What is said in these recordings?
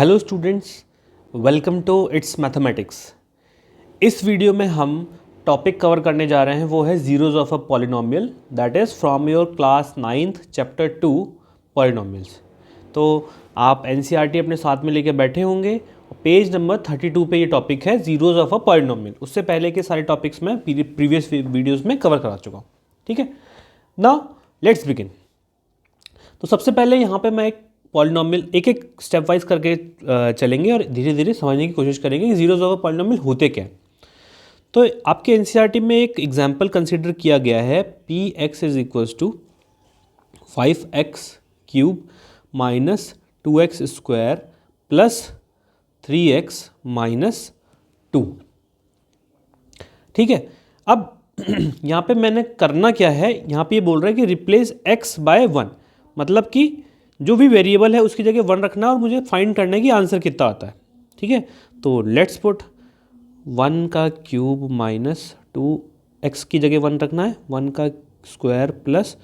Hello students, welcome to its mathematics. इस video में हम टॉपिक कवर करने जा रहे हैं, वो है zeros of a polynomial, that is from your class 9th chapter 2 polynomials. तो आप एनसीईआरटी अपने साथ में लेके बैठे होंगे। पेज नंबर 32 पे ये टॉपिक है जीरोज ऑफ अ पॉलिनोमियल। उससे पहले के सारे टॉपिक्स मैं प्रीवियस वीडियोज़ में कवर करा चुका हूँ। ठीक है, नाउ लेट्स बिगिन। तो सबसे पहले यहाँ पे मैं एक पॉलिनोमियल एक एक स्टेप वाइज करके चलेंगे और धीरे धीरे समझने की कोशिश करेंगे कि जीरोज ऑफ अ पॉलिनोमियल होते क्या हैं। तो आपके एनसीईआरटी में एक एग्जांपल कंसीडर किया गया है, p x is equals to 5x cube minus 2x square plus 3x minus 2। ठीक है, अब यहाँ पे मैंने करना क्या है, यहाँ पे ये बोल रहा है कि रिप्लेस x बाय 1, मतलब कि जो भी वेरिएबल है उसकी जगह 1 रखना है और मुझे फाइंड करना है कि आंसर कितना आता है। ठीक है, तो लेट्स पुट 1 का क्यूब माइनस 2x की जगह 1 रखना है, 1 का स्क्वायर प्लस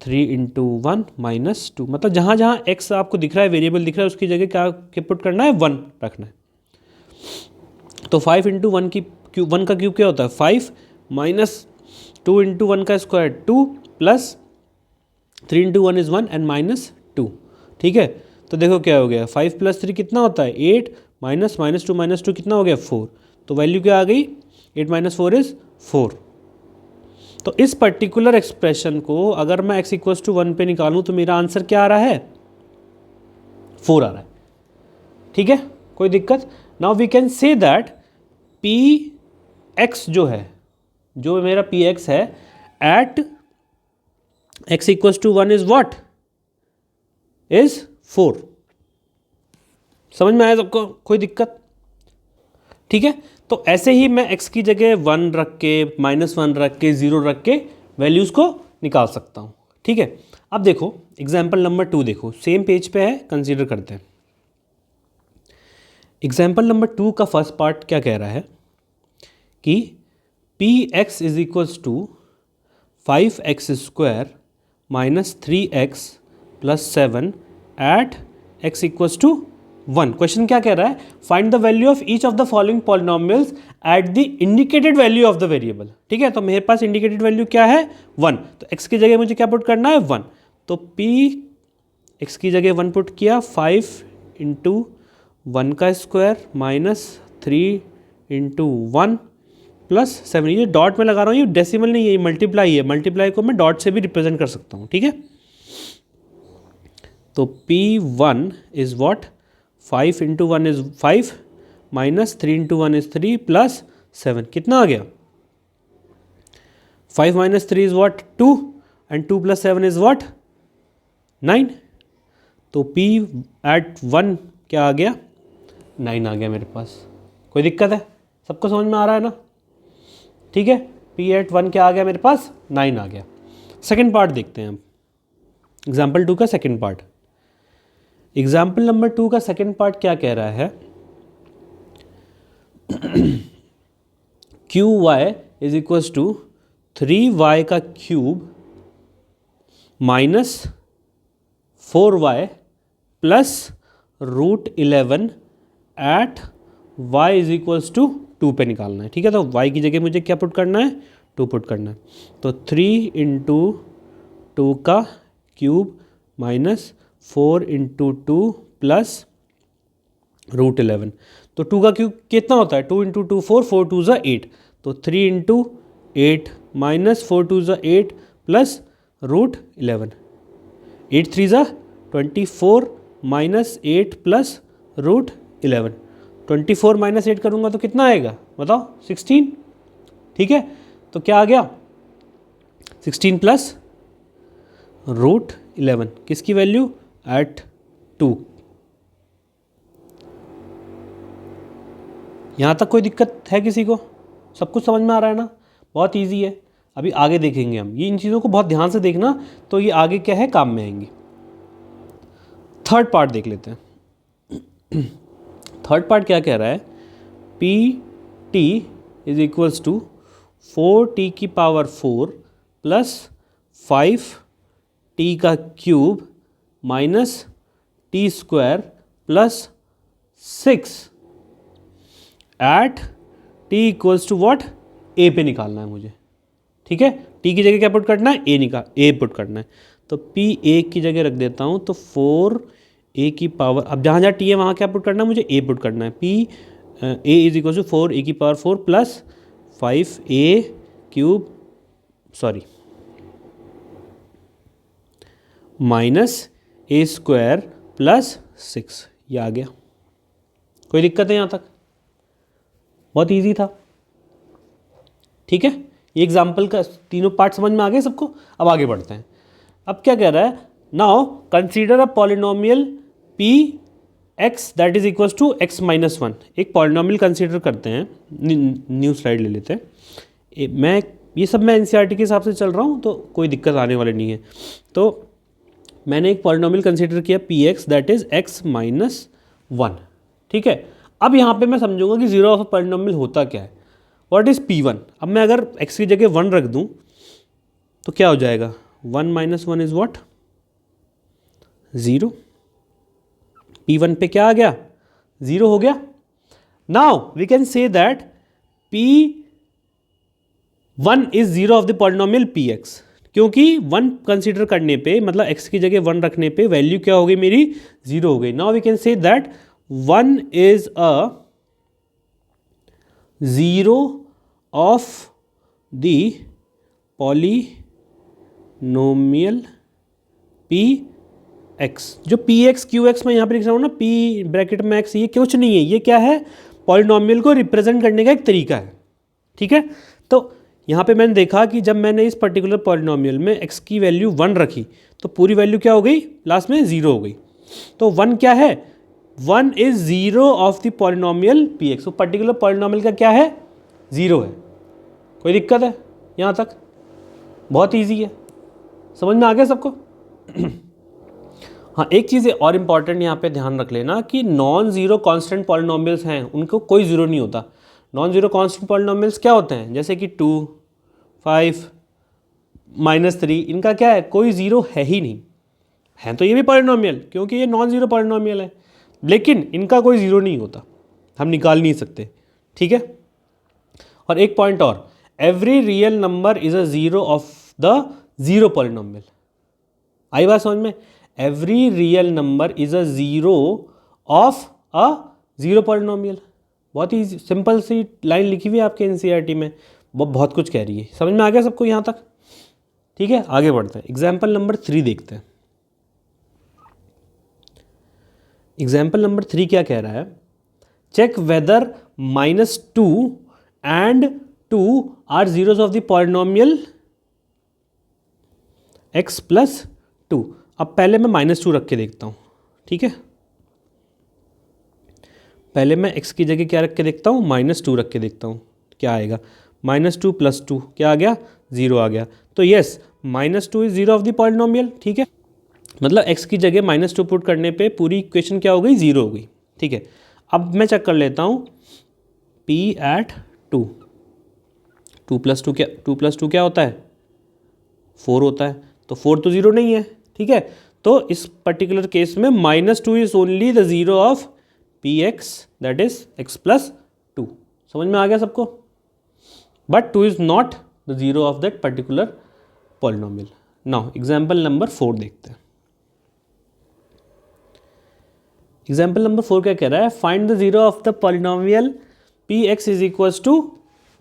3 इंटू 1 माइनस 2, मतलब जहाँ जहाँ x आपको दिख रहा है, वेरिएबल दिख रहा है, उसकी जगह क्या पुट करना है, 1 रखना है। तो 5 इंटू 1 का क्यूब क्या होता है, 5 माइनस 2 इंटू 1 का square 2 plus 3 into 1 is 1 and minus 2। ठीक है, तो देखो क्या हो गया, 5 प्लस 3 कितना होता है 8, माइनस 2 कितना हो गया 4। तो वैल्यू क्या आ गई, 8 माइनस 4 इज़ 4। तो इस पर्टिकुलर एक्सप्रेशन को अगर मैं x इक्वल्स टू 1 पे निकालूं तो मेरा आंसर क्या आ रहा है, 4 आ रहा है। ठीक है, कोई दिक्कत। Now we can say that p x जो है, जो मेरा पी एक्स है at x equals to 1 is what, is 4। समझ में आया सबको, कोई दिक्कत। ठीक है, तो ऐसे ही मैं x की जगह 1 रख के, -1 रख के, 0 रख के वैल्यूज को निकाल सकता हूं। ठीक है, अब देखो एग्जाम्पल नंबर 2, देखो सेम पेज पे है, कंसीडर करते हैं। एग्जाम्पल नंबर 2 का फर्स्ट पार्ट क्या कह रहा है कि p x is equals to 5x square minus 3x plus 7 at x equals to 1। Question क्या कह रहा है, find the value of each of the following polynomials at the indicated value of the variable. ठीक है, तो मेरे पास indicated value क्या है 1, तो x की जगह मुझे क्या पुट करना है 1। तो p x की जगह 1 पुट किया, 5 इंटू 1 का स्क्वायर माइनस 3 इंटू 1 प्लस 7। ये डॉट में लगा रहा हूँ, ये डेसिमल नहीं है, ये मल्टीप्लाई है, मल्टीप्लाई को मैं डॉट से भी रिप्रेजेंट कर सकता हूँ। ठीक है, तो P1 is what, 5 into 1 is 5 minus 3 into 1 is 3 plus 7, कितना आ गया 5 minus 3 is what 2 and 2 plus 7 is what 9। तो P एट 1 क्या आ गया, 9 आ गया मेरे पास। कोई दिक्कत है, सबको समझ में आ रहा है ना। ठीक है, P एट 1 क्या आ गया मेरे पास, 9 आ गया। सेकेंड पार्ट देखते हैं हम, एग्जाम्पल 2 का सेकेंड पार्ट। एग्जाम्पल नंबर 2 का सेकेंड पार्ट क्या कह रहा है, q y is equals to 3y का cube minus 4y plus √11 at y is equals to 2 पे निकालना है। ठीक है, तो y की जगह मुझे क्या पुट करना है, 2 पुट करना है। तो 3 इंटू 2 का क्यूब माइनस 4 इंटू 2 प्लस √11। तो 2 का क्यूब कितना होता है, 2 इंटू 2 4, 4 2 ज़ा 8, तो 3 इंटू 8 माइनस 4 2 ज़ा 8 प्लस √11, 8 3 ज़ा 24 माइनस 8 प्लस √11। 24 माइनस 8 करूँगा तो कितना आएगा बताओ, 16। ठीक है, तो क्या आ गया 16 प्लस √11, किसकी वैल्यू एट 2। यहाँ तक कोई दिक्कत है किसी को, सब कुछ समझ में आ रहा है ना, बहुत इजी है। अभी आगे देखेंगे हम, ये इन चीज़ों को बहुत ध्यान से देखना, तो ये आगे क्या है काम में आएंगी। थर्ड पार्ट देख लेते हैं। थर्ड पार्ट क्या कह रहा है, P T is equals to 4t की पावर 4 प्लस 5t का cube minus T square plus 6 at T equals to what, A पे निकालना है मुझे, ठीक है। टी की जगह क्या पुट करना है, ए पुट करना है। तो पी ए की जगह रख देता हूँ, तो 4 ए की पावर, अब जहाँ जहाँ टी है वहाँ क्या पुट करना है, मुझे ए पुट करना है। P a is equal to 4 a की power 4 plus 5 a cube, sorry minus a square plus 6, ये आ गया। कोई दिक्कत है यहाँ तक? बहुत इजी था, ठीक है। ये एग्जाम्पल का तीनों पार्ट समझ में आ गए सबको। अब आगे बढ़ते हैं। अब क्या कह रहा है, now consider a polynomial p x that is equal to x minus 1। एक पॉलिनोमियल कंसीडर करते हैं, न्यू स्लाइड ले लेते हैं। मैं ये सब मैं एनसीईआरटी के हिसाब से चल रहा हूँ, तो कोई दिक्कत आने वाली नहीं है। तो मैंने एक पॉलिनोमियल कंसीडर किया P x that is x minus 1, ठीक है। अब यहाँ पे मैं समझूंगा कि जीरो ऑफ अ पॉलिनोमियल होता क्या है, व्हाट इज P1। अब मैं अगर x की जगह 1 रख दूं तो क्या हो जाएगा, 1 माइनस 1 इज व्हाट, 0। P1 पे क्या आ गया, 0 हो गया। Now we can say that P1 is zero of the polynomial Px, क्योंकि 1 कंसीडर करने पे, मतलब x की जगह 1 रखने पे वैल्यू क्या हो गई मेरी, 0 हो गई। Now we can say that 1 is a zero of the polynomial p x. जो पी एक्स क्यू एक्स मैं यहाँ पे लिख रहा हूँ ना, पी ब्रैकेट में एक्स, ये कुछ नहीं है, ये क्या है, पॉलिनोमियल को रिप्रेजेंट करने का एक तरीका है, ठीक है। तो यहाँ पे मैंने देखा कि जब मैंने इस पर्टिकुलर पॉलिनोमियल में x की वैल्यू 1 रखी तो पूरी वैल्यू क्या हो गई, लास्ट में 0 हो गई। तो 1 क्या है, 1 is zero of the polynomial p x. तो पर्टिकुलर पॉलिनोमियल का क्या है, 0 है। कोई दिक्कत है यहाँ तक? बहुत इजी है, समझ में आ गया सबको? हाँ, एक चीज़ और इम्पॉर्टेंट यहाँ पे ध्यान रख लेना कि नॉन जीरो कांस्टेंट पॉलिनोमियल्स हैं, उनको कोई जीरो नहीं होता। नॉन जीरो कांस्टेंट पॉलिनोमियल्स क्या होते हैं, जैसे कि 2, 5, -3, इनका क्या है, कोई ज़ीरो है ही नहीं। हैं तो ये भी पॉलिनोमियल, क्योंकि ये नॉन जीरो पॉलिनोमियल है, लेकिन इनका कोई ज़ीरो नहीं होता, हम निकाल नहीं सकते, ठीक है। और एक पॉइंट और, every real number is a zero of the zero polynomial. आई बात समझ में? Every real number is a zero of a zero polynomial. बहुत ही सिंपल सी लाइन लिखी हुई है आपके एनसीईआरटी में, वो बहुत कुछ कह रही है। समझ में आ गया सबको यहाँ तक? ठीक है, आगे बढ़ते हैं। एग्जाम्पल नंबर 3 देखते हैं। एग्जाम्पल नंबर 3 क्या कह रहा है, check whether -2 and 2 are zeros of the polynomial x plus 2। अब पहले मैं -2 रख के देखता हूँ, ठीक है। पहले मैं x की जगह क्या रख के देखता हूँ, -2 रख के देखता हूँ, क्या आएगा, -2 + 2 क्या आ गया, 0 आ गया। तो yes, -2 is zero of the polynomial, ठीक है। मतलब x की जगह -2 पुट करने पे पूरी इक्वेशन क्या हो गई, 0 हो गई, ठीक है। अब मैं चेक कर लेता हूँ p एट 2, 2 + 2 क्या होता है, 4 होता है। तो 4 तो 0 नहीं है, ठीक है। तो इस पर्टिकुलर केस में -2 is only the zero of P x that is x plus 2। समझ में आ गया सबको? But 2 is not the zero of that particular polynomial. Now example number 4 देखते हैं। एग्जाम्पल नंबर 4 क्या कह रहा है, find the zero of the polynomial p x is equal to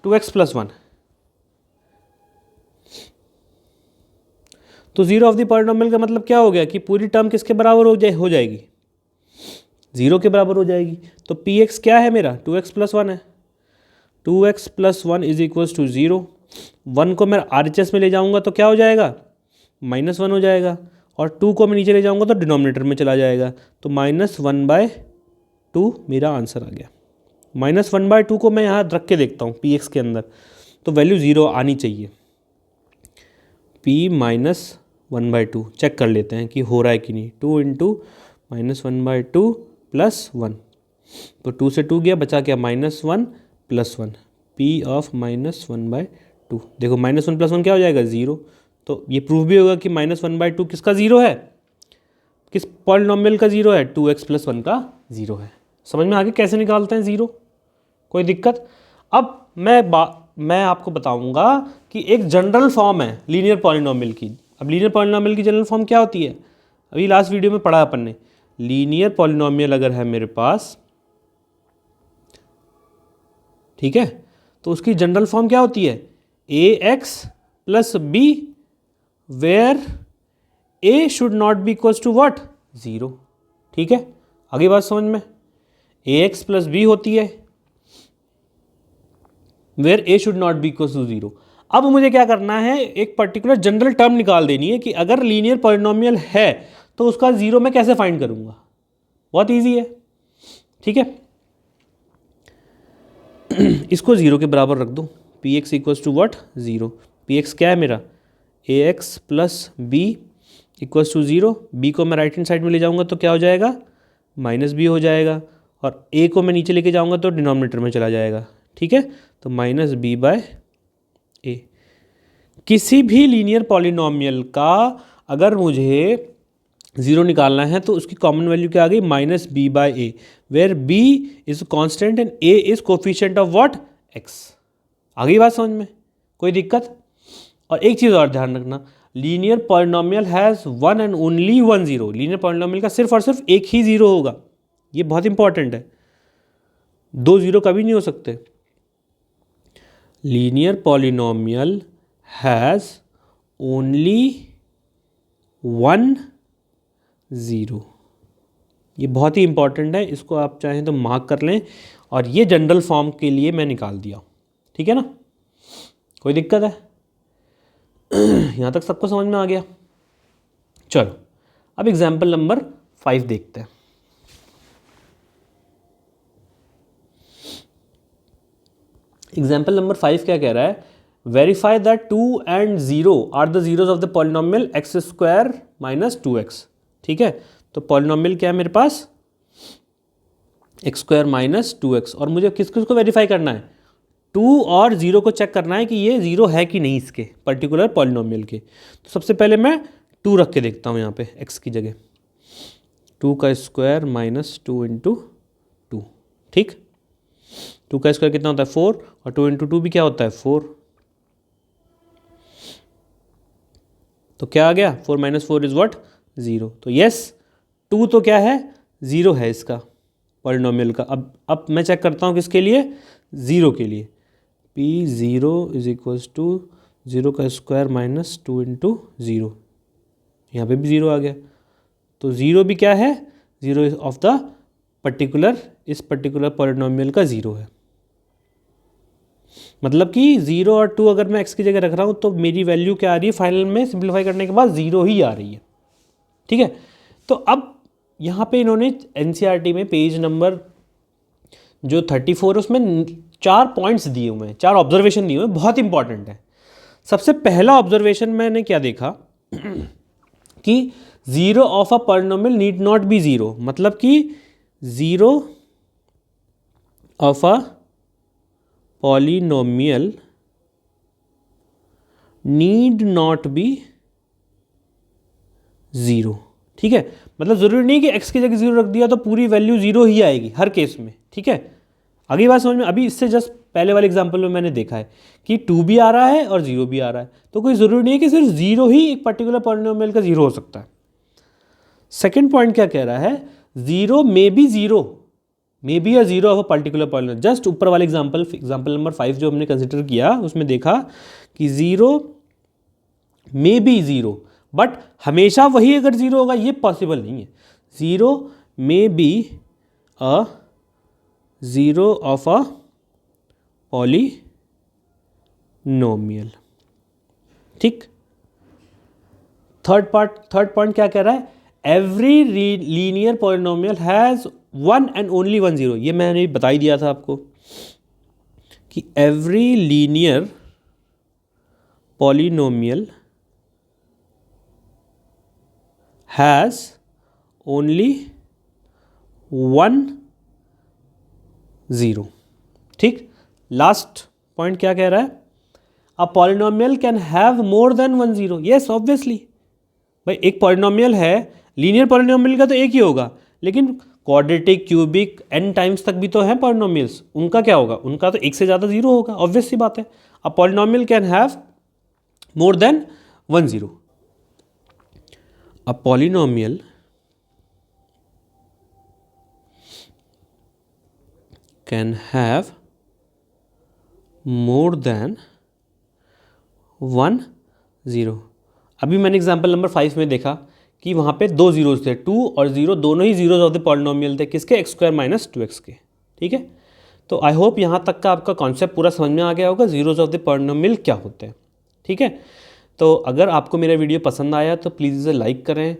2x + 1। तो जीरो ऑफ द पॉलिनोमियल का मतलब क्या हो गया कि पूरी टर्म किसके बराबर हो जाएगी, 0 के बराबर हो जाएगी। तो पी एक्स क्या है मेरा, 2x + 1 है। 2x + 1 is equal to 0। 1 को मैं RHS में ले जाऊंगा तो क्या हो जाएगा, -1 हो जाएगा, और 2 को मैं नीचे ले जाऊंगा तो डिनोमिनेटर में चला जाएगा। तो -1/2 मेरा आंसर आ गया। -1/2 को मैं यहाँ रख के देखता हूँ पी एक्स के अंदर, तो वैल्यू 0 आनी चाहिए। p -1/2 चेक कर लेते हैं कि हो रहा है कि नहीं। 2 × -1/2 + 1, तो 2 से 2 गया, बचा क्या, -1 + 1, p ऑफ -1/2। देखो -1 + 1 क्या हो जाएगा, 0। तो ये प्रूफ भी होगा कि -1/2 किसका 0 है, किस पॉलिनोमियल का 0 है, 2x + 1 का 0 है। समझ में आ गया कैसे निकालते हैं ज़ीरो? कोई दिक्कत? अब मैं आपको बताऊंगा कि एक जनरल फॉर्म है लीनियर पॉलिनोमियल की। अब लीनियर पॉलिनोमियल की जनरल फॉर्म क्या होती है? अभी लास्ट वीडियो में पढ़ा अपन ने। लीनियर पॉलिनोमियल अगर है मेरे पास, ठीक है, तो उसकी जनरल फॉर्म क्या होती है? A X plus B where A should not be equal to what? Zero. ठीक है, आगे बात समझ में? ए एक्स प्लस बी होती है where A should not be equal to zero. अब मुझे क्या करना है, एक पर्टिकुलर जनरल टर्म निकाल देनी है कि अगर लीनियर पॉलिनोमियल है तो उसका ज़ीरो मैं कैसे फाइंड करूंगा। बहुत ईजी है, ठीक है। इसको ज़ीरो के बराबर रख दो, P X equals to what? Zero. P X क्या है मेरा? A X plus B equals to zero. B को मैं राइट हैंड साइड में ले जाऊंगा तो क्या हो जाएगा? माइनस बी हो जाएगा, और ए को मैं नीचे लेके जाऊंगा तो डिनोमिनेटर में चला जाएगा। ठीक है, तो माइनस बी बाय ए। किसी भी लीनियर पॉलिनोमियल का अगर मुझे ज़ीरो निकालना है तो उसकी कॉमन वैल्यू क्या आ गई? Minus B by A, where B is constant and A is coefficient of what? X. आ गई बात समझ में? कोई दिक्कत? और एक चीज़ और ध्यान रखना, linear polynomial has one and only one zero. Linear polynomial का सिर्फ और सिर्फ एक ही ज़ीरो होगा, ये बहुत इंपॉर्टेंट है, दो ज़ीरो कभी नहीं हो सकते। Linear polynomial has only one zero. ये बहुत ही इंपॉर्टेंट है, इसको आप चाहें तो मार्क कर लें, और ये जनरल फॉर्म के लिए मैं निकाल दिया। ठीक है ना? कोई दिक्कत है? यहाँ तक सबको समझ में आ गया? चलो अब एग्जाम्पल नंबर 5 देखते हैं। एग्जाम्पल नंबर 5 क्या कह रहा है? Verify that 2 and 0 are the zeros of the polynomial x square minus 2x। ठीक है, तो पॉलिनोमियल क्या है मेरे पास? एक्स स्क्वायर माइनस 2x, और मुझे किस किस को वेरीफाई करना है? 2 और 0 को चेक करना है कि ये 0 है कि नहीं इसके पर्टिकुलर पॉलिनोमियल के। तो सबसे पहले मैं 2 रख के देखता हूँ यहाँ पे x की जगह। 2 का स्क्वायर माइनस 2 इंटू 2। ठीक, 2 का स्क्वायर कितना होता है? 4, और 2 इंटू 2 भी क्या होता है? 4। तो क्या आ गया? 4 माइनस 4 इज व्हाट? 0। तो यस, 2 तो क्या है? 0 है इसका पॉलिनोमियल का। अब मैं चेक करता हूँ किसके लिए? 0 के लिए। P0 इज इक्वल्स टू 0 का स्क्वायर माइनस 2 इंटू 0। यहाँ पर भी 0 आ गया, तो 0 भी क्या है? 0 ऑफ द पर्टिकुलर, इस पर्टिकुलर पॉलिनोमियल का 0 है। मतलब कि 0 और 2 अगर मैं x की जगह रख रहा हूँ तो मेरी वैल्यू क्या आ रही है फाइनल में? सिंप्लीफाई करने के बाद 0 ही आ रही है। ठीक है, तो अब यहाँ पे इन्होंने NCERT में पेज नंबर जो 34 है उसमें 4 पॉइंट्स दिए हुए हैं, 4 ऑब्जर्वेशन दिए हुए हैं, बहुत इंपॉर्टेंट है। सबसे पहला ऑब्जर्वेशन मैंने क्या देखा कि 0 of a polynomial need not be 0, मतलब कि 0 of a polynomial need not be 0। ठीक है, मतलब ज़रूरी नहीं कि x की जगह 0 रख दिया तो पूरी वैल्यू 0 ही आएगी हर केस में। ठीक है, अगली बात समझ में? अभी इससे जस्ट पहले वाले एग्जांपल में मैंने देखा है कि 2 भी आ रहा है और 0 भी आ रहा है, तो कोई ज़रूरी नहीं है कि सिर्फ 0 ही एक पर्टिकुलर पॉलिनोमियल का 0 हो सकता है। सेकेंड पॉइंट क्या कह रहा है? 0 may be 0, may be a 0 of a particular polynomial. Just ऊपर वाले एग्जाम्पल नंबर 5 जो हमने कंसिडर किया उसमें देखा कि 0 मे बी 0, बट हमेशा वही अगर 0 होगा ये पॉसिबल नहीं है। 0 may be a 0 of a polynomial. ठीक, थर्ड पॉइंट क्या कह रहा है? Every linear polynomial has one and only one 0। ये मैंने बता ही दिया था आपको कि every linear polynomial has only one 0। ठीक, लास्ट पॉइंट क्या कह रहा है? A polynomial can have more than one 0। Yes, obviously भाई, एक पॉलिनोमियल है, लीनियर पॉलिनोमियल का तो एक ही होगा, लेकिन क्वाड्रेटिक, क्यूबिक, n टाइम्स तक भी तो हैं पॉलिनोमियल्स, उनका क्या होगा? उनका तो एक से ज़्यादा जीरो होगा, ऑब्वियस सी बात है। A polynomial can have more than 1 0। A polynomial can have more than 1 0। अभी मैंने एग्जाम्पल नंबर 5 में देखा कि वहाँ पे 2 जीरोज थे, 2 और 0 दोनों ही जीरोज ऑफ द पॉलिनोमियल थे, किसके? x स्क्वायर माइनस 2x के। ठीक है, तो आई होप यहाँ तक का आपका कॉन्सेप्ट पूरा समझ में आ गया होगा, जीरोज ऑफ द पॉलिनोमियल क्या होते हैं। ठीक है, तो अगर आपको मेरा वीडियो पसंद आया तो प्लीज़ इसे लाइक करें,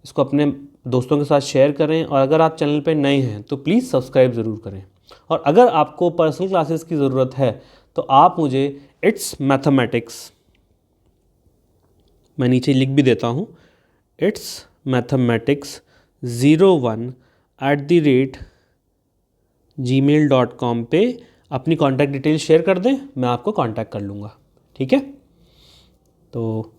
इसको अपने दोस्तों के साथ शेयर करें, और अगर आप चैनल पर नए हैं तो प्लीज़ सब्सक्राइब ज़रूर करें। और अगर आपको पर्सनल क्लासेस की ज़रूरत है तो आप मुझे इट्स मैथमेटिक्स, मैं नीचे लिख भी देता हूँ, इट्स मैथमेटिक्स 01@gmail.com पे अपनी कॉन्टैक्ट डिटेल शेयर कर दें, मैं आपको कॉन्टैक्ट कर लूँगा। ठीक है, तो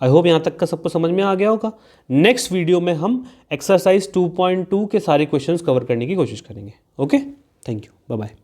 आई होप यहाँ तक का सबको समझ में आ गया होगा। नेक्स्ट वीडियो में हम एक्सरसाइज 2.2 के सारे क्वेश्चंस कवर करने की कोशिश करेंगे। Okay, thank you, bye bye.